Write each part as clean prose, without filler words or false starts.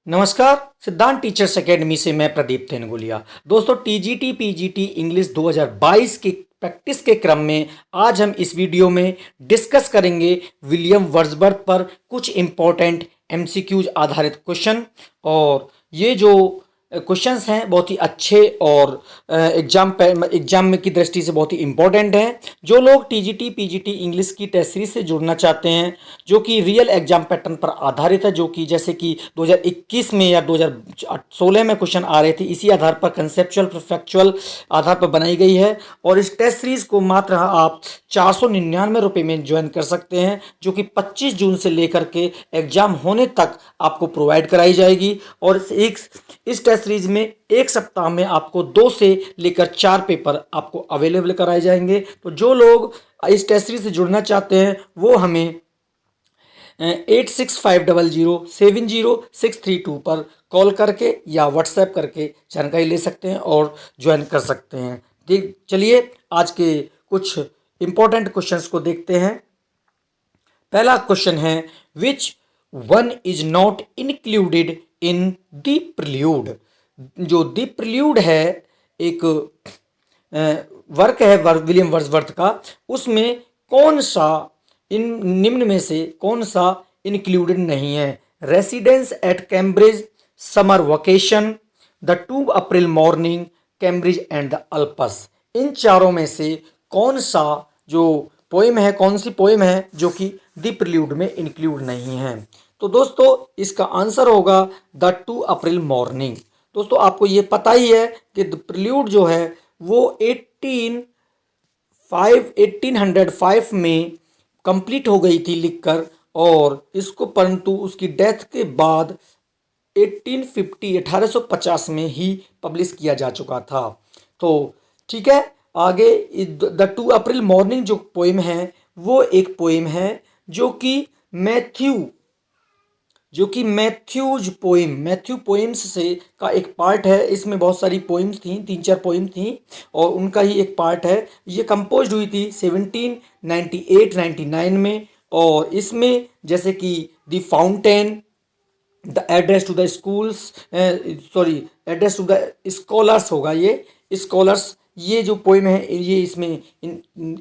नमस्कार। सिद्धांत teachers academy से मैं प्रदीप तेनगुलिया। दोस्तों, टीजीटी पीजीटी इंग्लिश 2022 की प्रैक्टिस के क्रम में आज हम इस वीडियो में डिस्कस करेंगे विलियम वर्ड्सवर्थ पर कुछ इम्पोर्टेंट एमसीक्यूज आधारित क्वेश्चन। और ये जो क्वेश्चंस हैं बहुत ही अच्छे और एग्जाम में की दृष्टि से बहुत ही इम्पोर्टेंट हैं। जो लोग टीजीटी पीजीटी इंग्लिश की टेस्ट सीरीज से जुड़ना चाहते हैं, जो कि रियल एग्जाम पैटर्न पर आधारित है, जो कि जैसे कि 2021 में या 2016 में क्वेश्चन आ रहे थे, इसी आधार पर कंसेप्चुअल फैक्चुअल आधार पर बनाई गई है। और इस टेस्ट सीरीज को मात्र आप 499 रुपये में ज्वाइन कर सकते हैं, जो कि 25 जून से लेकर के एग्जाम होने तक आपको प्रोवाइड कराई जाएगी। और इस टेस्ट सीरीज में एक सप्ताह में आपको 2 से लेकर 4 पेपर आपको अवेलेबल कराए जाएंगे। तो जो लोग इस टेस्ट सीरीज से जुड़ना चाहते हैं वो हमें 8650070632 पर कॉल करके या व्हाट्सएप करके जानकारी ले सकते हैं और ज्वाइन कर सकते हैं। ठीक, चलिए आज के कुछ इंपॉर्टेंट क्वेश्चंस को देखते हैं। पहला क्वेश्चन है, which one is not included in the prelude. जो द प्रिल्यूड है, एक वर्क है विलियम वर्ड्सवर्थ का, उसमें कौन सा इन निम्न में से कौन सा इंक्लूडेड नहीं है? Residence at Cambridge, summer vacation, the 2 April morning, Cambridge and the Alps. इन चारों में से कौन सा जो पोएम है, कौन सी पोएम है जो कि द प्रिल्यूड में इंक्लूड नहीं है? तो दोस्तों इसका आंसर होगा द 2 अप्रैल मॉर्निंग। दोस्तों आपको ये पता ही है कि द प्रिल्यूड जो है वो 1805 में कंप्लीट हो गई थी लिखकर, और इसको परंतु उसकी डेथ के बाद 1850 में ही पब्लिश किया जा चुका था। तो ठीक है, आगे द 2 अप्रैल मॉर्निंग जो पोएम है वो एक पोएम है जो कि मैथ्यू पोएम्स से का एक पार्ट है। इसमें बहुत सारी पोएम्स थी, 3-4 पोएम थी और उनका ही एक पार्ट है। ये कंपोज हुई थी 1798-99 में। और इसमें जैसे कि the fountain, the address to the schools, address to the scholars होगा, ये स्कॉलर्स, ये जो पोएम है ये इसमें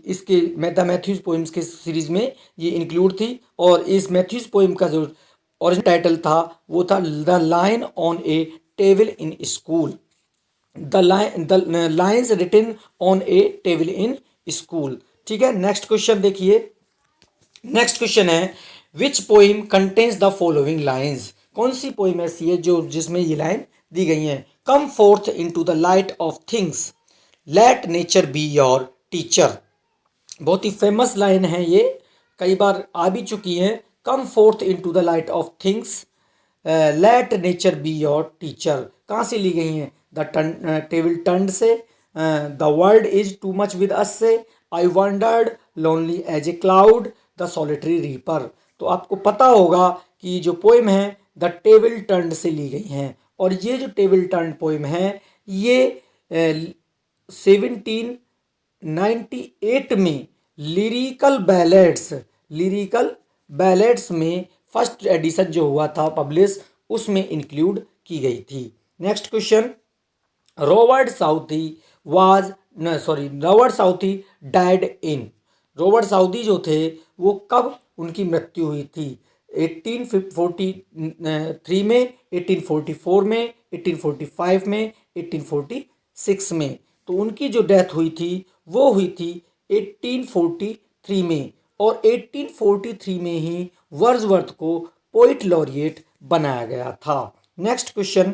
इसके द मैथ्यूज पोएम्स के सीरीज में ये इंक्लूड थी। और इस मैथ्यूज पोएम का जो ओरिजिनल टाइटल था वो था the line on a table in school. The lines written on a table in school. ठीक है, नेक्स्ट क्वेश्चन देखिए। नेक्स्ट क्वेश्चन है, which poem contains the following lines. कौन सी पोइम ऐसी है जो जिसमें ये लाइन दी गई है? Come forth into the light of things, let nature be your teacher. बहुत ही फेमस लाइन है ये, कई बार आ भी चुकी है। Come forth into the light of things, let nature be your teacher. कहाँ से ली गई हैं? द टेबल टर्न से, the world is too much with us से, I wandered lonely as a cloud, the solitary reaper. तो आपको पता होगा कि जो पोएम है द टेबल टर्न से ली गई हैं। और ये जो टेबल टर्न पोएम है ये 1798 में लिरिकल बैलेड्स में फर्स्ट एडिशन जो हुआ था पब्लिश, उसमें इंक्लूड की गई थी। Next question, Robert Southee died in. Robert Southee जो थे वो कब उनकी मृत्यु हुई थी? 1843 में, 1844 में, 1845 में, 1846 में। तो उनकी जो डेथ हुई थी वो हुई थी 1843 में। और 1843 में ही वर्ड्सवर्थ को पोइट लॉरिएट बनाया गया था। Next question,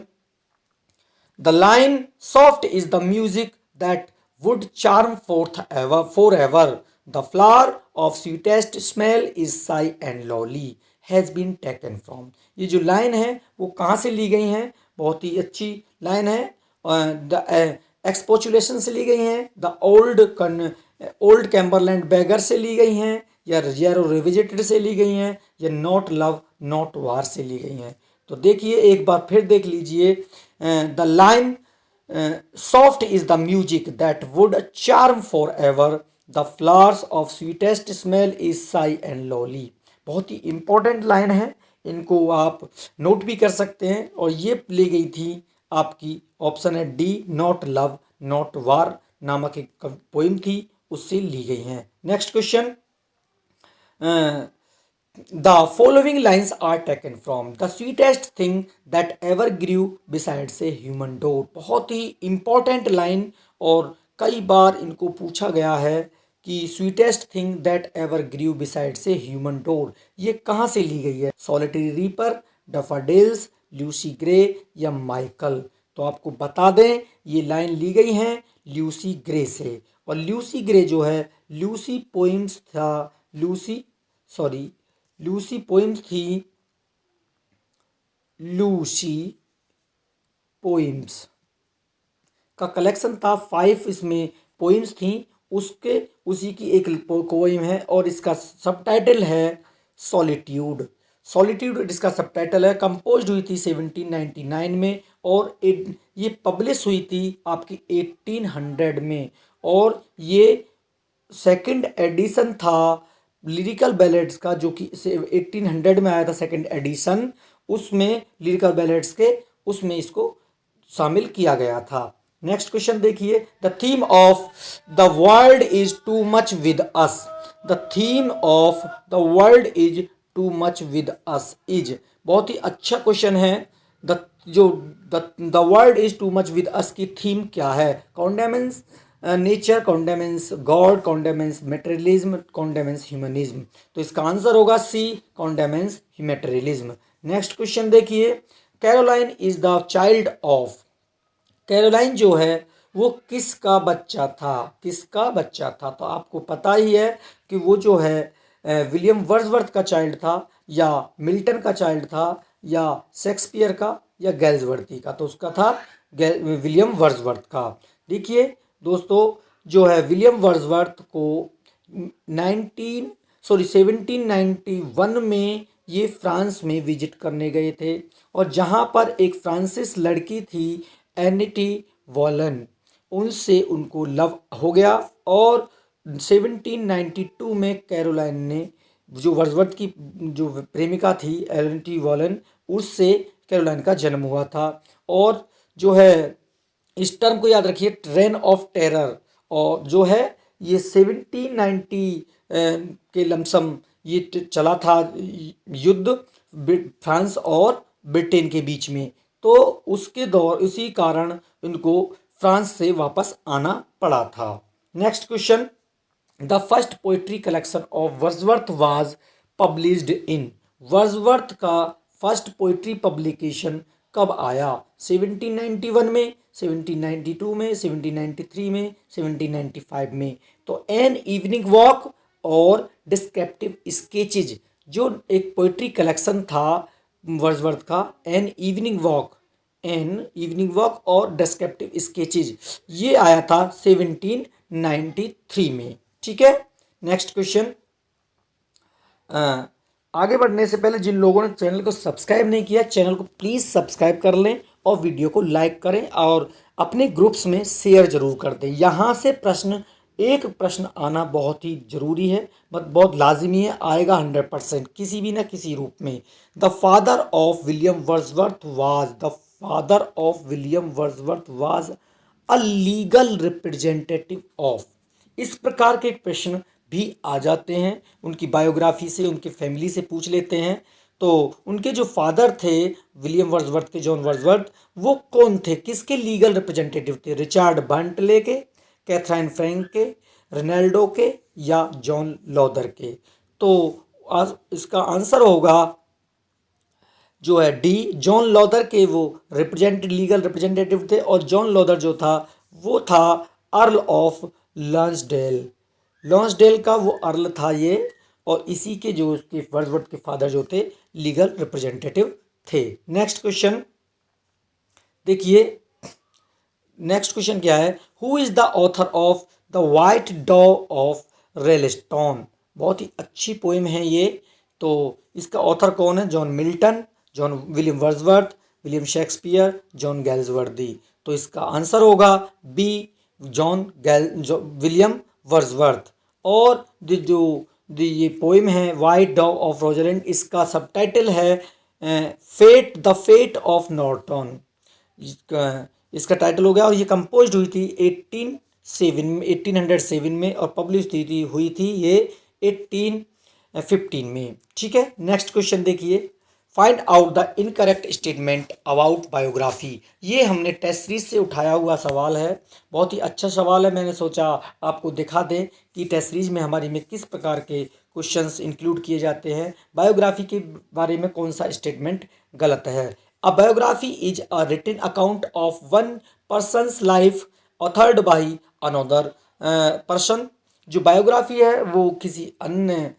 the line soft is the music that would charm for ever, the flower of sweetest smell is shy and lowly, has been taken from. ये जो लाइन है वो कहाँ से ली गई हैं? बहुत ही अच्छी लाइन है। द एक्सपोचुलेशन से ली गई हैं, द ओल्ड कैम्बरलैंड बैगर से ली गई हैं, या येरो रिविजिटेड से ली गई हैं, या नॉट लव नॉट वार से ली गई हैं। तो देखिए एक बार फिर देख लीजिए, the line soft is the music that would charm for ever, the flowers of sweetest smell is shy and lolly. बहुत ही इंपॉर्टेंट लाइन है, इनको आप नोट भी कर सकते हैं। और ये ली गई थी आपकी, ऑप्शन है D, not love not war नामक एक पोइम थी, उससे ली गई हैं। Next question, the following lines are taken from the sweetest thing that ever grew besides a human door. बहुत ही इंपॉर्टेंट लाइन, और कई बार इनको पूछा गया है कि sweetest thing that ever grew besides a human door ये कहाँ से ली गई है? Solitary reaper, daffodils, Lucy Gray या माइकल? तो आपको बता दें ये लाइन ली गई हैं ल्यूसी ग्रे से। और ल्यूसी ग्रे जो है, ल्यूसी पोइम्स था, लूसी सॉरी लूसी पोइम्स थी, लूसी पोइम्स का कलेक्शन था 5, इसमें पोइम्स थी, उसके उसी की एक पोइम है और इसका सबटाइटल है सॉलिट्यूड। सॉलिट्यूड इसका सबटाइटल है। कंपोज हुई थी 1799 में और ये पब्लिश हुई थी आपकी 1800 में। और ये सेकंड एडिशन था लिरिकल बैलेड्स का, जो कि 1800 में आया था सेकंड एडिशन। उसमें लिरिकल बैलेड्स के उसमें इसको शामिल किया गया था। नेक्स्ट क्वेश्चन देखिए, the theme of the world is too much with us. The theme of the world is too much with us is, बहुत ही अच्छा क्वेश्चन है। द जो the world is too much with अस की theme क्या है? कॉन्डेमेंस nature, कॉन्डेमेंस God, कॉन्डेमेंस materialism, कॉन्डेमेंस humanism. तो इसका answer होगा सी, कॉन्डेमेंस मेटेरियलिज्म। नेक्स्ट क्वेश्चन देखिए, Caroline is the child of. Caroline जो है वो किसका बच्चा था? किसका बच्चा था? तो आपको पता ही है कि वो जो है विलियम वर्ड्सवर्थ का चाइल्ड था, या मिल्टन का चाइल्ड था, या शेक्सपियर का, या गैल्सवर्दी का। तो उसका था विलियम वर्ड्सवर्थ का। देखिए दोस्तों, जो है विलियम वर्ड्सवर्थ को 1791 में ये फ्रांस में विजिट करने गए थे, और जहाँ पर एक फ्रांसिस लड़की थी एनिटी वॉलन, उनसे उनको लव हो गया। और 1792 में कैरोलाइन ने, जो वर्ड्सवर्थ की जो प्रेमिका थी एनिटी वॉलन, उससे कैरोलाइन का जन्म हुआ था। और जो है इस टर्म को याद रखिए, ट्रेन ऑफ टेरर, और जो है ये 1790 के लमसम ये चला था युद्ध फ्रांस और ब्रिटेन के बीच में। तो उसके दौर उसी कारण इनको फ्रांस से वापस आना पड़ा था। Next question, the first poetry collection of Wordsworth was published in. Wordsworth का फर्स्ट पोइट्री पब्लिकेशन कब आया? 1791 में, 1792 में, 1793 में, 1795 में। तो एन इवनिंग वॉक और डिस्क्रिप्टिव स्केचेज, जो एक पोइट्री कलेक्शन था वर्ड्सवर्थ का, एन इवनिंग वॉक और डिस्क्रिप्टिव स्केचेज, ये आया था 1793 में। ठीक है। नेक्स्ट क्वेश्चन, आगे बढ़ने से पहले जिन लोगों ने चैनल को सब्सक्राइब नहीं किया, चैनल को प्लीज़ सब्सक्राइब कर लें और वीडियो को लाइक करें और अपने ग्रुप्स में शेयर जरूर कर दें। यहाँ से एक प्रश्न आना बहुत ही ज़रूरी है, बहुत लाजिमी है, आएगा 100% किसी भी ना किसी रूप में। The father of William Wordsworth was a legal representative of. इस प्रकार के प्रश्न भी आ जाते हैं, उनकी बायोग्राफी से, उनके फैमिली से पूछ लेते हैं। तो उनके जो फादर थे विलियम वर्ड्सवर्थ के, जॉन वर्ड्सवर्थ, वो कौन थे, किसके लीगल रिप्रेजेंटेटिव थे? रिचर्ड बंटले के, कैथरीन फ्रैंक के, रेनाल्डो के, या जॉन लॉदर के? तो इसका आंसर होगा जो है डी, जॉन लॉदर के वो लीगल रिप्रेजेंटेटिव थे। और जॉन लॉदर जो था वो था अर्ल ऑफ लॉन्सडेल का वो अर्ल था ये, और इसी के जो उसके वर्ड्सवर्थ के फादर जो थे लीगल रिप्रेजेंटेटिव थे। नेक्स्ट क्वेश्चन देखिए, नेक्स्ट क्वेश्चन क्या है? Who is the author of the white डॉ ऑफ रेलस्टोन। बहुत ही अच्छी पोएम है ये। तो इसका ऑथर कौन है? John Milton, John William Wordsworth, William Shakespeare, John Galsworthy. तो इसका आंसर होगा बी, विलियम वर्ड्सवर्थ। और जो ये पोइम है वाइट डॉग ऑफ रोजलिंड, इसका सबटाइटल है fate the fate of Norton. इसका इसका टाइटल हो गया। और ये कंपोज हुई थी 1807 में और पब्लिश हुई थी ये 1815 में। ठीक है, नेक्स्ट क्वेश्चन देखिए, find out the incorrect statement about biography. ये हमने टेस्ट सीरीज से उठाया हुआ सवाल है, बहुत ही अच्छा सवाल है। मैंने सोचा आपको दिखा दें कि टेस्ट सीरीज में हमारी में किस प्रकार के क्वेश्चंस इंक्लूड किए जाते हैं, बायोग्राफी के बारे में कौन सा स्टेटमेंट गलत है। A biography is a written account of one person's life authored by another person. जो बायोग्राफी है वो किसी अन्य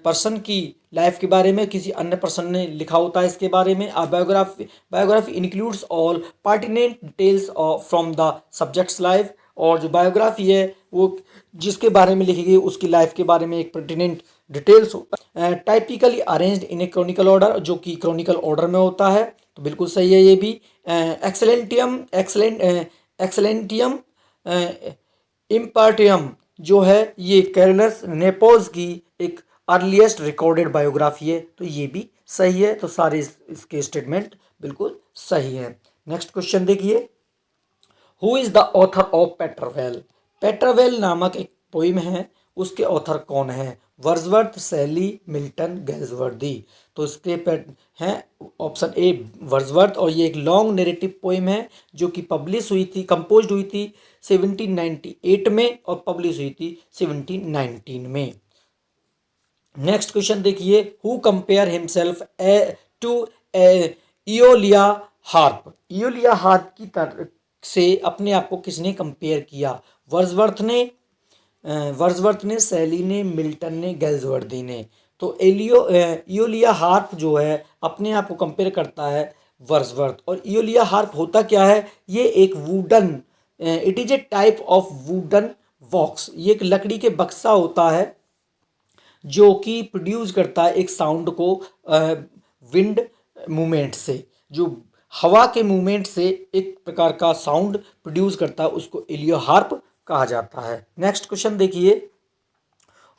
पर्सन की लाइफ के बारे में किसी अन्य पर्सन ने लिखा होता है इसके बारे में। Biography includes all pertinent details from the subjects life. और जो बायोग्राफी है वो जिसके बारे में लिखी गई उसकी लाइफ के बारे में एक पर्टिनेंट डिटेल्स होता है। Typically arranged in A Chronicle order, जो कि क्रॉनिकल ऑर्डर में होता है, तो बिल्कुल सही है ये भी। एक्सेलेंटियम इम्पार्टियम जो है ये कैरोलस नेपोज की एक अर्लीस्ट रिकॉर्डेड बायोग्राफी है, तो ये भी सही है। तो सारे इसके स्टेटमेंट बिल्कुल सही है। नेक्स्ट क्वेश्चन देखिए, who is the author of Peter Bell. Peter Bell नामक एक पोइम है, उसके ऑथर कौन है? वर्ड्सवर्थ, शैली, मिल्टन, गैल्सवर्दी। तो इसके हैं ऑप्शन ए वर्ड्सवर्थ। और ये एक लॉन्ग नेरेटिव पोइम है जो कि पब्लिश हुई थी, कंपोज हुई थी 1798 में और पब्लिश हुई थी 1719 में। नेक्स्ट क्वेश्चन देखिए, who compare himself to Aeolian harp. Aeolian harp की तरह से अपने आप को किसने कंपेयर किया? वर्ड्सवर्थ ने, शैली ने, मिल्टन ने, गैल्सवर्दी ने। तो इयोलिया हार्प जो है अपने आप को कंपेयर करता है वर्ड्सवर्थ। और इयोलिया हार्प होता क्या है? ये एक wooden, it is a type of wooden box. ये एक लकड़ी के बक्सा होता है जो कि प्रोड्यूस करता है एक साउंड को विंड मूवमेंट से, जो हवा के मूवमेंट से एक प्रकार का साउंड प्रोड्यूस करता है, उसको इलियो हार्प कहा जाता है। नेक्स्ट क्वेश्चन देखिए,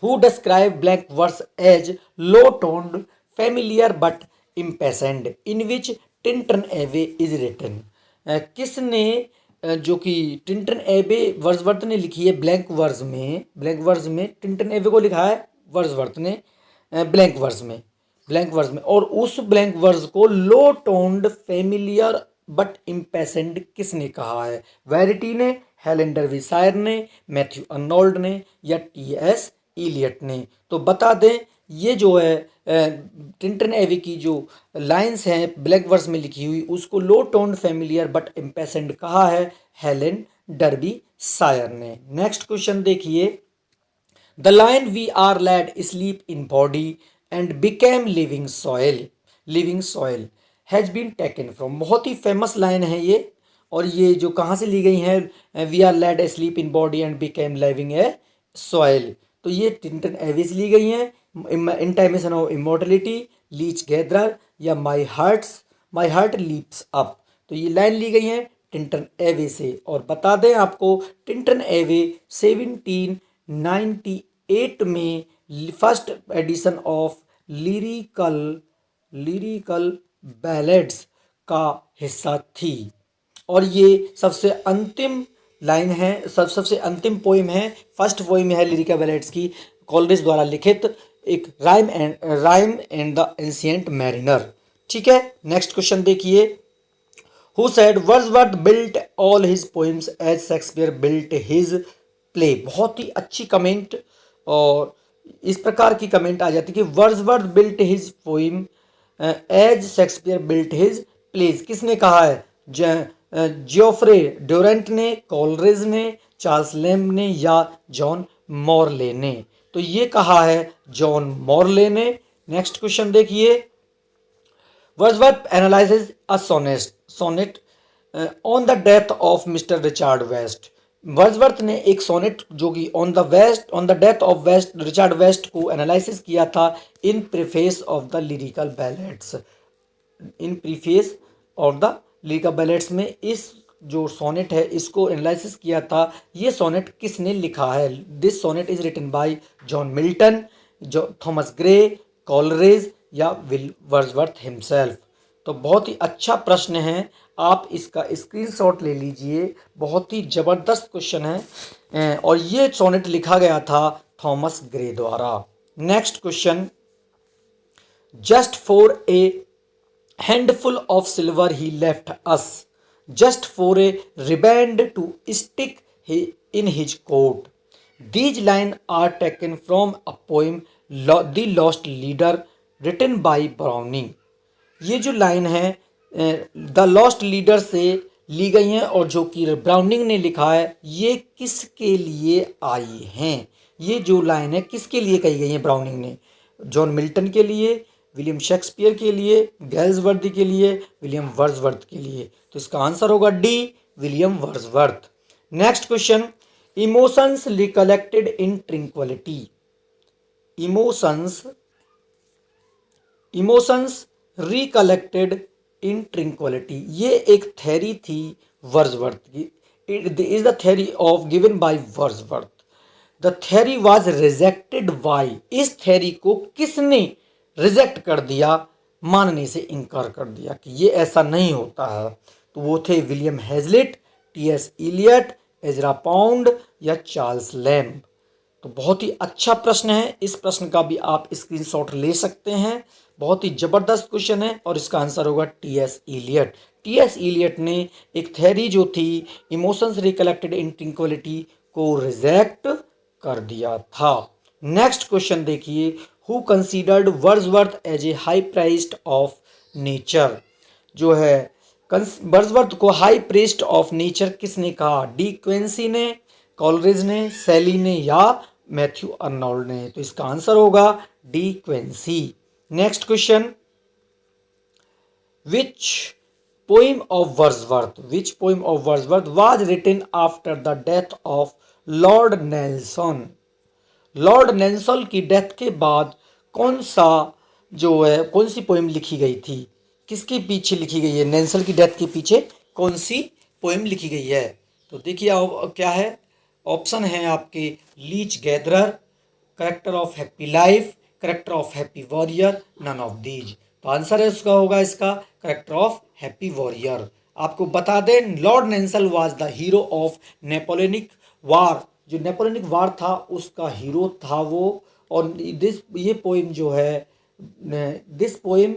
who describe blank verse as low toned familiar but impassioned in which Tintern Abbey is written. किसने जो कि टिंटन एवे वर्ड्सवर्थ ने लिखी है ब्लैंक वर्स में टिंटन एवे को लिखा है वर्ड्सवर्थ ने ब्लैंक वर्स में। और उस ब्लैंक वर्स को लो टोन्ड फेमिलियर बट इम्पेसेंट किसने कहा है? वेरिटी ने, हेलेन डर्विसायर ने, मैथ्यू अर्नोल्ड ने या टी.एस. इलियट ने। तो बता दें ये जो है टिंटन एवी की जो लाइंस हैं ब्लैक वर्स में लिखी हुई, उसको low toned familiar but impatient कहा है हेलेन डर्बी सायर ने। नेक्स्ट क्वेश्चन देखिए, the line we are laid sleep in body and became living soul has been taken from. बहुत ही फेमस लाइन है ये, और ये जो कहाँ से ली गई है? We are laid sleep in body and became living a soul. तो ये टिंटन एवी से ली गई हैं। Intimation of immortality, leech gatherer या माई हार्ट लीप्स अप। तो ये लाइन ली गई है टिंटन एवे से। और बता दें आपको, टिंटन एवे 1798 में first edition of lyrical ballads का हिस्सा थी। और ये सबसे अंतिम लाइन है, सबसे अंतिम पोइम है, फर्स्ट पोइम है लिरिकल बैलेड्स की, कॉलरिज द्वारा लिखित एक rime and the ancient mariner. ठीक है, नेक्स्ट क्वेश्चन देखिए, who said Wordsworth built all his poems as Shakespeare built his play. बहुत ही अच्छी कमेंट, और इस प्रकार की कमेंट आ जाती है कि Wordsworth built his poem as Shakespeare built his plays. किसने कहा है? जियोफ्रे ड्यूरेंट ने, कॉलरिज ने, चार्ल्स लैम्ब ने या जॉन मॉरले ने। तो ये कहा है जॉन मॉरले ने। नेक्स्ट क्वेश्चन देखिए, Wordsworth analyses a sonnet on the death of mister Richard West. Wordsworth ने एक सोनेट जो कि on the death of Richard West को एनालिसिस किया था in preface of the lyrical ballads. Lyrical ballads में इस जो सोनेट है इसको एनालिसिस किया था। ये सोनेट किसने लिखा है? This sonnet is written by John Milton, जो थॉमस ग्रे, कॉलरेज या विल वर्ड्सवर्थ हिमसेल्फ। तो बहुत ही अच्छा प्रश्न है, आप इसका स्क्रीनशॉट ले लीजिए, बहुत ही ज़बरदस्त क्वेश्चन है और ये सोनेट लिखा गया था थॉमस ग्रे द्वारा। Next question, just for a handful of silver he left us, just for a riband to stick in his coat. These lines are taken from a poem The Lost Leader written by Browning. ये जो line है the lost leader से ली गई हैं और जो कि ब्राउनिंग ने लिखा है, ये किसके लिए आई हैं? ये जो लाइन है किसके लिए कही गई है ब्राउनिंग ने? जॉन मिल्टन के लिए, विलियम शेक्सपियर के लिए, गैल्सवर्दी के लिए, विलियम वर्ड्सवर्थ के लिए। तो इसका आंसर होगा D, William Wordsworth. Next question, emotions recollected in tranquillity. Emotions recollected in tranquillity, ये एक थ्योरी थी वर्ड्सवर्थ की। It is the theory of given by Wordsworth. The theory was rejected by, इस थ्योरी को किसने रिजेक्ट कर दिया, मानने से इनकार कर दिया कि ये ऐसा नहीं होता है? तो वो थे William Hazlitt, T S. Eliot, Ezra Pound या चार्ल्स लैम्ब। तो बहुत ही अच्छा प्रश्न है, इस प्रश्न का भी आप स्क्रीनशॉट ले सकते हैं, बहुत ही ज़बरदस्त क्वेश्चन है और इसका आंसर होगा टी.एस. इलियट। टी.एस. इलियट ने एक थ्योरी जो थी इमोशंस रिकलेक्टेड इन ट्रिंक्विलिटी को रिजेक्ट कर दिया था। नेक्स्ट क्वेश्चन देखिए, who considered Wordsworth as a high priest of nature. जो है वर्ड्सवर्थ को हाई प्रीस्ट ऑफ नेचर किसने कहा? डी क्विंसी ने, कॉलरिज ने, सेली ने या मैथ्यू अर्नोल्ड ने? तो इसका आंसर होगा De Quincey. Next question, which poem of Wordsworth was written after the death of Lord Nelson. Lord Nelson की डेथ के बाद कौन सी पोइम लिखी गई थी? किसके पीछे लिखी गई है? नेल्सन की डेथ के पीछे कौन सी पोइम लिखी गई है? तो देखिए क्या है, ऑप्शन है आपके leech gatherer, character of happy life, character of happy warrior, none of these. तो आंसर है उसका होगा इसका करेक्टर ऑफ हैप्पी वॉरियर। आपको बता दें, Lord Nelson was the hero of Napoleonic war, जो नेपोलियनिक वार था उसका हीरो था वो। और ये पोइम जो है, this poem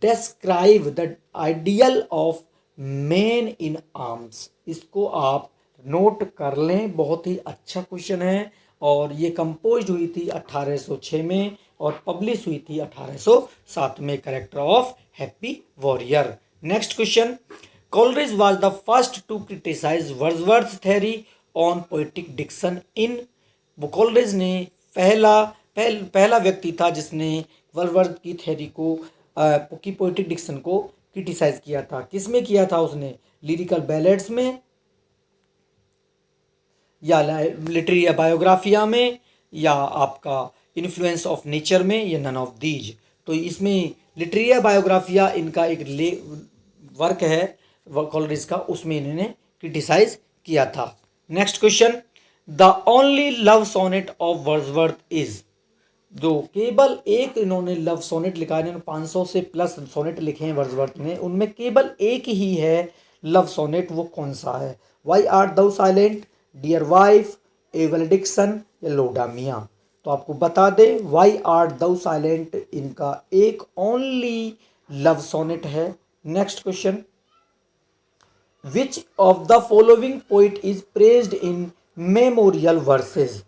describe the ideal of man in arms. इसको आप नोट कर लें, बहुत ही अच्छा क्वेश्चन है और ये कंपोज हुई थी 1806 में और पब्लिश हुई थी 1807 में, character of happy warrior. Next question, Coleridge was the first to criticise Wordsworth theory on poetic diction in. Coleridge ने पहला व्यक्ति था जिसने वर्ड्सवर्थ की थ्योरी को की पोएटिक डिक्शन को क्रिटिसाइज किया था। किस में किया था उसने? लिरिकल बैलेड्स में या लिटरेरी बायोग्राफिया में या आपका इन्फ्लुएंस ऑफ नेचर में या नन ऑफ दीज। तो इसमें लिटरेरी बायोग्राफिया इनका एक वर्क है कॉलरिज का, उसमें इन्होंने क्रिटिसाइज किया था। Next question, the only love sonnet of Wordsworth is. जो केवल एक इन्होंने लव सोनेट लिखा है, इन्होंने 500 से प्लस सोनेट लिखे हैं वर्ड्सवर्थ ने, उनमें केवल एक ही है लव सोनेट, वो कौन सा है? वाई आर्ट दौ साइलेंट, डियर वाइफ, ए वेलेडिक्शन या लोडामिया। तो आपको बता दें, वाई आर्ट दौ साइलेंट इनका एक ओनली लव सोनेट है। Next question, which of the following poet is praised in memorial versus.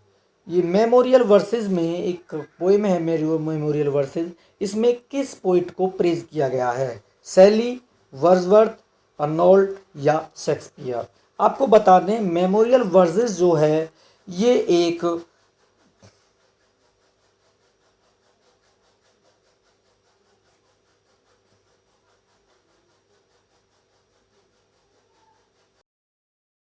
ये मेमोरियल वर्सेस में एक पोएम है मेमोरियल वर्सेस, इसमें किस पोइट को प्रेज किया गया है? सेली, वर्ड्सवर्थ, अर्नोल्ड या शेक्सपियर। आपको बता दें, मेमोरियल वर्सेस जो है ये एक